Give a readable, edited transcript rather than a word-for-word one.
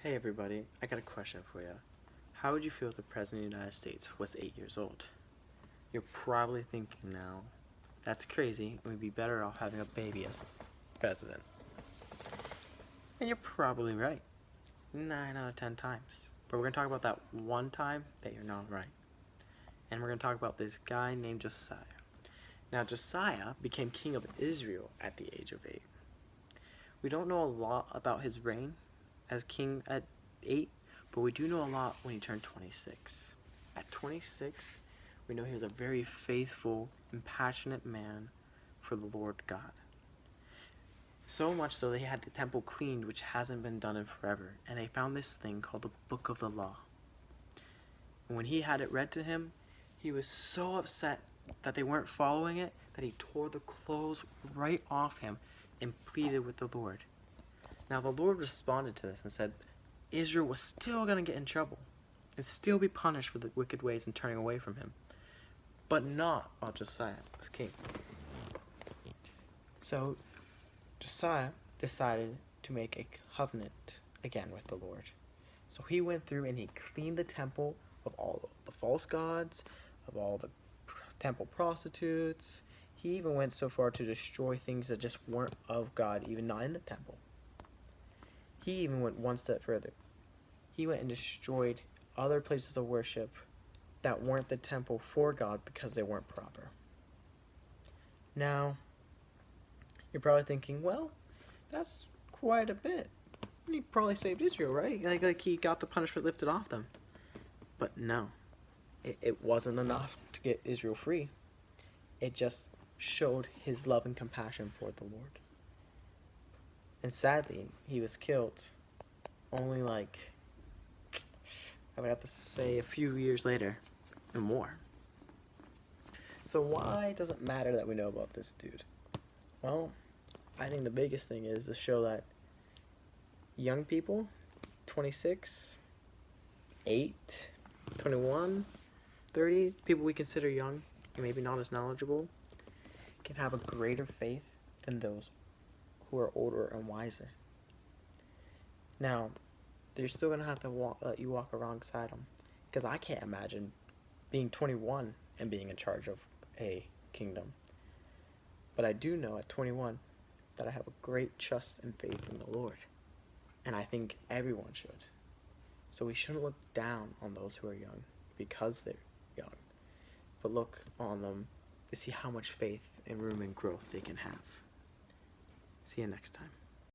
Hey everybody, I got a question for you. How would you feel if the President of the United States was 8 years old? You're probably thinking now, that's crazy, and we'd be better off having a baby as president. And you're probably right, 9 out of 10 times. But we're going to talk about that one time that you're not right. And we're going to talk about this guy named Josiah. Now Josiah became king of Israel at the age of 8. We don't know a lot about his reign as king at 8, but we do know a lot when he turned 26. At 26, we know he was a very faithful and passionate man for the Lord God. So much so that he had the temple cleaned, which hasn't been done in forever, and they found this thing called the Book of the Law. And when he had it read to him, he was so upset that they weren't following it that he tore the clothes right off him and pleaded with the Lord. Now the Lord responded to this and said Israel was still going to get in trouble and still be punished for the wicked ways and turning away from him, but not while Josiah was king. So Josiah decided to make a covenant again with the Lord. So he went through and he cleaned the temple of all the false gods, of all the temple prostitutes. He even went so far to destroy things that just weren't of God, even not in the temple. He even went one step further. He went and destroyed other places of worship that weren't the temple for God because they weren't proper. Now, you're probably thinking, well, that's quite a bit. He probably saved Israel, right? Like he got the punishment lifted off them. But no, it wasn't enough to get Israel free. It just showed his love and compassion for the Lord. And sadly, he was killed only I would have to say a few years later and more. So why does it matter that we know about this dude? Well, I think the biggest thing is to show that young people, 26, 8, 21, 30, people we consider young and maybe not as knowledgeable, can have a greater faith than those who are older and wiser. Now, they're still going to have to let you walk alongside them, because I can't imagine being 21 and being in charge of a kingdom. But I do know at 21 that I have a great trust and faith in the Lord, and I think everyone should. So we shouldn't look down on those who are young because they're young, but look on them to see how much faith and room and growth they can have. See you next time.